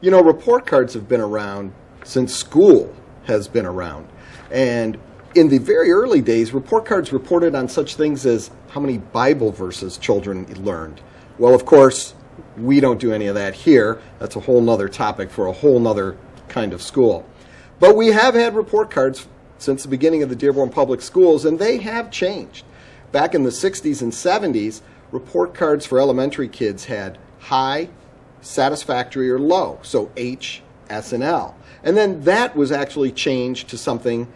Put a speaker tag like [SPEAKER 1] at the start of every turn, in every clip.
[SPEAKER 1] You know, report cards have been around since school has been around. And in the very early days, report cards reported on such things as how many Bible verses children learned. Well, of course, we don't do any of that here. That's a whole nother topic for a whole nother kind of school. But we have had report cards since the beginning of the Dearborn Public Schools, and they have changed. Back in the 60s and 70s, report cards for elementary kids had high, satisfactory, or low, so H, S, and L. And then that was actually changed to something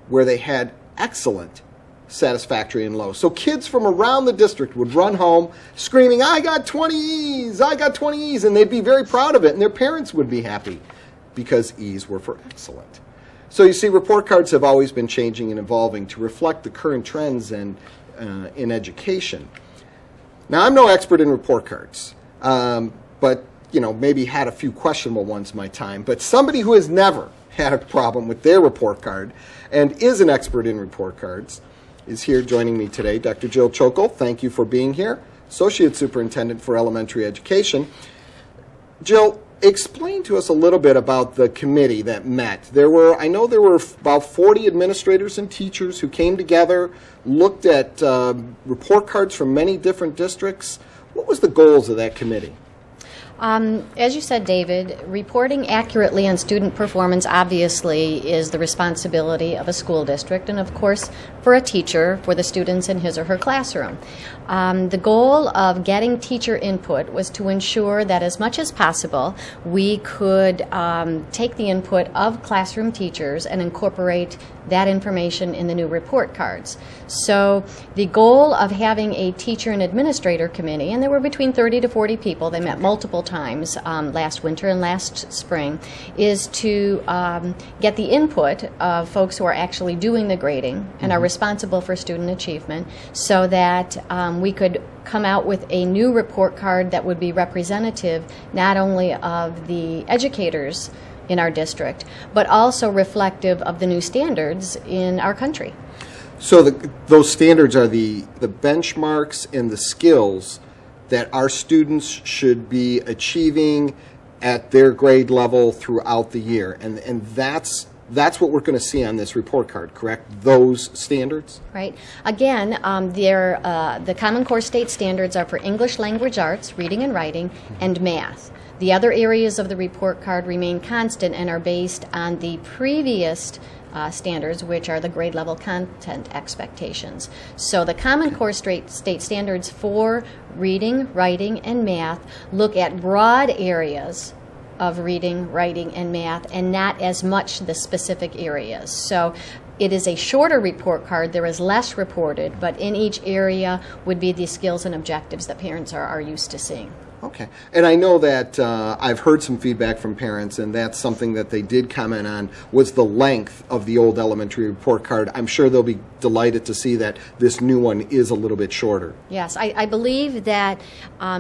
[SPEAKER 1] where they had excellent, satisfactory, and low. So kids from around the district would run home screaming, "I got 20 E's, I got 20 E's," and they'd be very proud of it, and their parents would be happy because E's were for excellent. So you see, report cards have always been changing and evolving to reflect the current trends and in education. Now, I'm no expert in report cards, but you know, maybe had a few questionable ones in my time. But somebody who has never had a problem with their report card and is an expert in report cards is here joining me today. Dr. Jill Chochol, thank you for being here, Associate Superintendent for Elementary Education. Jill, explain to us a little bit about the committee that met. I know there were about 40 administrators and teachers who came together, looked at report cards from many different districts. What was the goals of that committee?
[SPEAKER 2] As you said, David, reporting accurately on student performance obviously is the responsibility of a school district and, of course, for a teacher, for the students in his or her classroom. The goal of getting teacher input was to ensure that as much as possible we could take the input of classroom teachers and incorporate that information in the new report cards. So the goal of having a teacher and administrator committee, and there were between 30 to 40 people, they met multiple times last winter and last spring, is to get the input of folks who are actually doing the grading and are responsible for student achievement, so that we could come out with a new report card that would be representative not only of the educators in our district, but also reflective of the new standards in our country.
[SPEAKER 1] So those standards are the benchmarks and the skills that our students should be achieving at their grade level throughout the year. And that's what we're going to see on this report card, correct? Those standards?
[SPEAKER 2] Right. Again, the Common Core State Standards are for English Language Arts, reading and writing, and math. The other areas of the report card remain constant and are based on the previous standards, which are the grade level content expectations. So the Common Core State Standards for reading, writing, and math look at broad areas of reading, writing, and math, and not as much the specific areas. So it is a shorter report card. There is less reported, but in each area would be the skills and objectives that parents are used to seeing.
[SPEAKER 1] Okay. And I know that I've heard some feedback from parents, and that's something that they did comment on, was the length of the old elementary report card. I'm sure they'll be delighted to see that this new one is a little bit shorter.
[SPEAKER 2] Yes, I believe that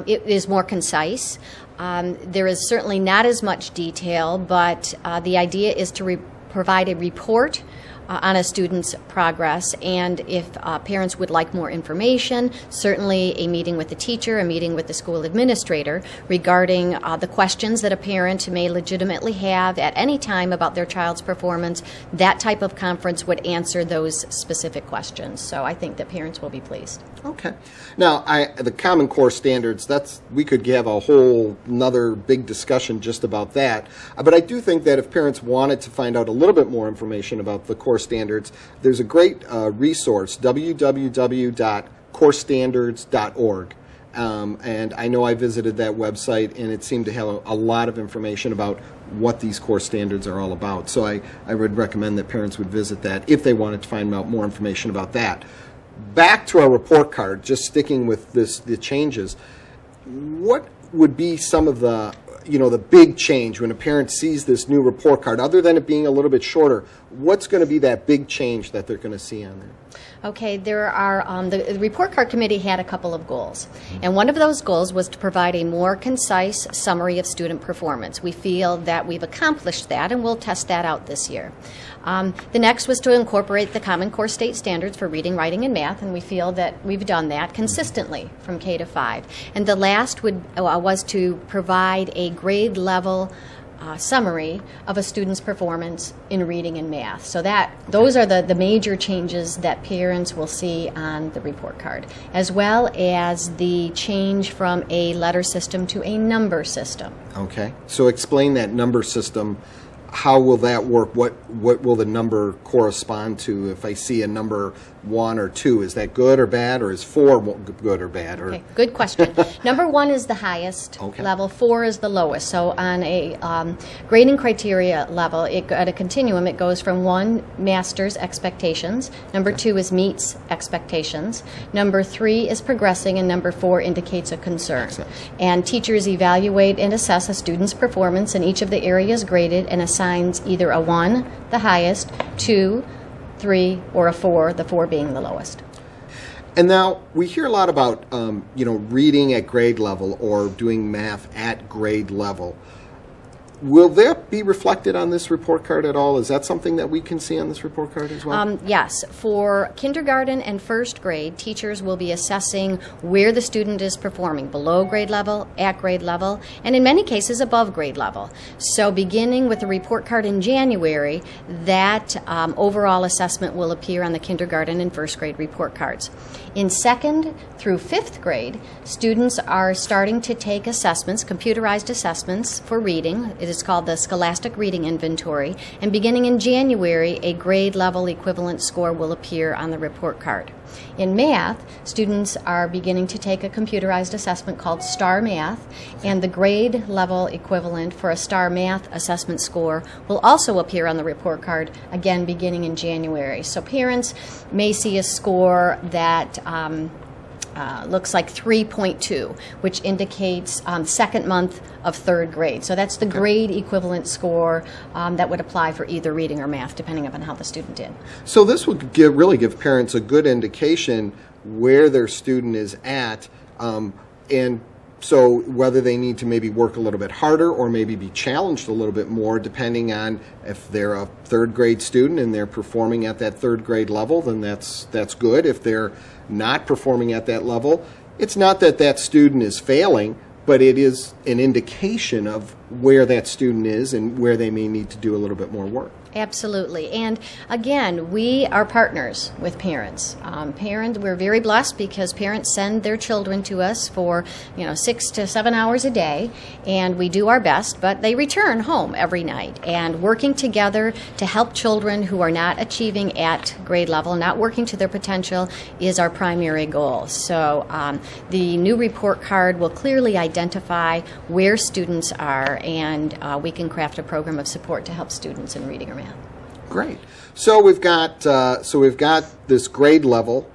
[SPEAKER 2] it is more concise. There is certainly not as much detail, but the idea is to provide a report on a student's progress, and if parents would like more information, certainly a meeting with the teacher, a meeting with the school administrator regarding the questions that a parent may legitimately have at any time about their child's performance. That type of conference would answer those specific questions. So I think that parents will be pleased.
[SPEAKER 1] Okay. Now, the Common Core Standards, we could have a whole another big discussion just about that. But I do think that if parents wanted to find out a little bit more information about the core standards, there's a great resource, www.corestandards.org. And I know I visited that website, and it seemed to have a lot of information about what these core standards are all about. So I would recommend that parents would visit that if they wanted to find out more information about that. Back to our report card, just sticking with the changes, what would be some of the big change when a parent sees this new report card, other than it being a little bit shorter? what's going to be that big change that they're going to see on there?
[SPEAKER 2] Okay, there are, the report card committee had a couple of goals. And one of those goals was to provide a more concise summary of student performance. We feel that we've accomplished that, and we'll test that out this year. The next was to incorporate the Common Core state standards for reading, writing, and math, and we feel that we've done that consistently from K to 5. And the last was to provide a grade level summary of a student's performance in reading and math. So those are the major changes that parents will see on the report card, as well as the change from a letter system to a number system.
[SPEAKER 1] Okay, so explain that number system. How will that work? What will the number correspond to? If I see a number 1 or 2, is that good or bad, or is 4 good or bad? Or?
[SPEAKER 2] Okay, good question. Number 1 is the highest level, 4 is the lowest. So on a grading criteria level, at a continuum, it goes from 1, master's expectations, number 2 is meets expectations, number 3 is progressing, and number 4 indicates a concern. And teachers evaluate and assess a student's performance in each of the areas graded and assigns either a 1, the highest, 2, 3, or a 4, the 4 being the lowest.
[SPEAKER 1] And now we hear a lot about reading at grade level or doing math at grade level. Will that be reflected on this report card at all? Is that something that we can see on this report card as well?
[SPEAKER 2] Yes. For kindergarten and first grade, teachers will be assessing where the student is performing, below grade level, at grade level, and in many cases above grade level. So beginning with the report card in January, that overall assessment will appear on the kindergarten and first grade report cards. In second through fifth grade, students are starting to take assessments, computerized assessments for reading. It is called the Scholastic Reading Inventory, and beginning in January, a grade level equivalent score will appear on the report card. In math, students are beginning to take a computerized assessment called STAR Math, and the grade level equivalent for a STAR Math assessment score will also appear on the report card, again beginning in January. So parents may see a score that looks like 3.2, which indicates second month of third grade. So that's the grade equivalent score that would apply for either reading or math, depending upon how the student did.
[SPEAKER 1] So this would really give parents a good indication where their student is at, and so whether they need to maybe work a little bit harder or maybe be challenged a little bit more, depending on if they're a third grade student and they're performing at that third grade level, then that's good. If they're not performing at that level, it's not that that student is failing, but it is an indication of where that student is and where they may need to do a little bit more work.
[SPEAKER 2] Absolutely. And again, we are partners with parents. We're very blessed because parents send their children to us for 6 to 7 hours a day, and we do our best, but they return home every night. And working together to help children who are not achieving at grade level, not working to their potential, is our primary goal. So the new report card will clearly identify where students are, and we can craft a program of support to help students in reading or math.
[SPEAKER 1] Great. So we've got this grade level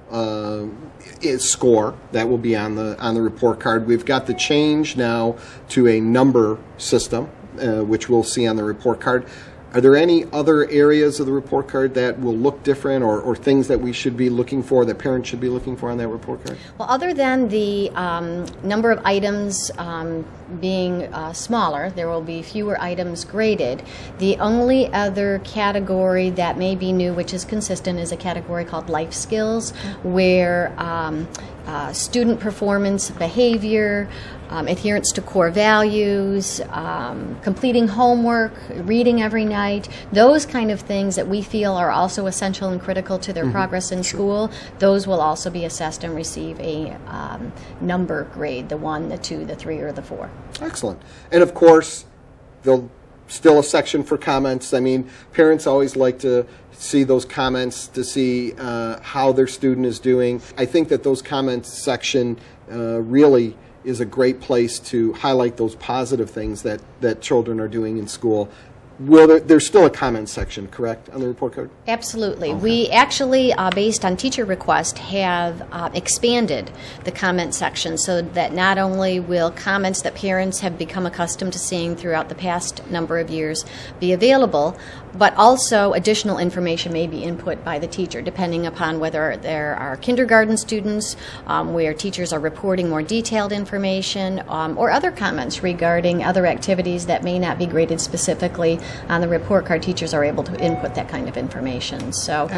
[SPEAKER 1] score that will be on the report card. We've got the change now to a number system, which we'll see on the report card. Are there any other areas of the report card that will look different, or things that we should be looking for, that parents should be looking for on that report card?
[SPEAKER 2] Well, other than the number of items being smaller, there will be fewer items graded. The only other category that may be new, which is consistent, is a category called life skills, where student performance, behavior, adherence to core values, completing homework, reading every night, those kind of things that we feel are also essential and critical to their progress in school, those will also be assessed and receive a number grade, the 1, the 2, the 3, or the 4.
[SPEAKER 1] Excellent. And of course, there'll still a section for comments. I mean, parents always like to see those comments to see how their student is doing. I think that those comments section really is a great place to highlight those positive things that children are doing in school. there's still a comment section, correct, on the report card?
[SPEAKER 2] Absolutely.
[SPEAKER 1] Okay.
[SPEAKER 2] We actually, based on teacher request, have expanded the comment section so that not only will comments that parents have become accustomed to seeing throughout the past number of years be available, but also additional information may be input by the teacher, depending upon whether there are kindergarten students where teachers are reporting more detailed information, or other comments regarding other activities that may not be graded specifically on the report card. Teachers are able to input that kind of information. So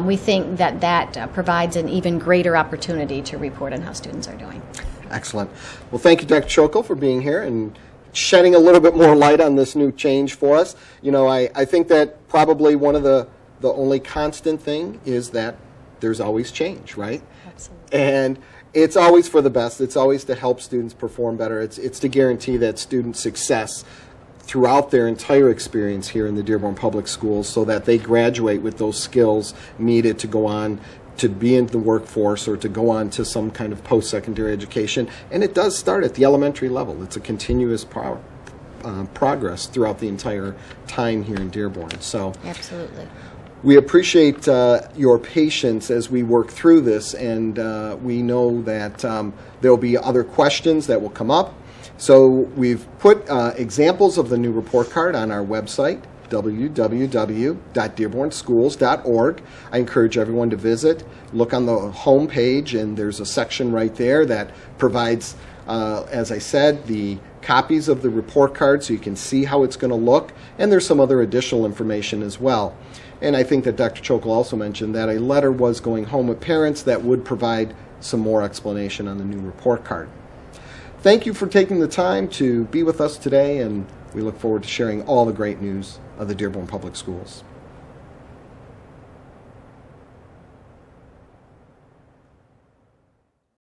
[SPEAKER 2] we think that provides an even greater opportunity to report on how students are doing.
[SPEAKER 1] Excellent. Well, thank you, Dr. Chochol, for being here and shedding a little bit more light on this new change for us. You know, I think that probably one of the only constant thing is that there's always change, right?
[SPEAKER 2] Absolutely.
[SPEAKER 1] And it's always for the best. It's always to help students perform better. It's to guarantee that student success throughout their entire experience here in the Dearborn Public Schools, so that they graduate with those skills needed to go on to be in the workforce or to go on to some kind of post-secondary education. And it does start at the elementary level. It's a continuous progress throughout the entire time here in Dearborn. So
[SPEAKER 2] absolutely.
[SPEAKER 1] We appreciate your patience as we work through this, and we know that there will be other questions that will come up. So we've put examples of the new report card on our website, www.dearbornschools.org. I encourage everyone to visit. Look on the home page, and there's a section right there that provides, as I said, the copies of the report card so you can see how it's going to look, and there's some other additional information as well. And I think that Dr. Chochol also mentioned that a letter was going home with parents that would provide some more explanation on the new report card. Thank you for taking the time to be with us today, and we look forward to sharing all the great news of the Dearborn Public Schools.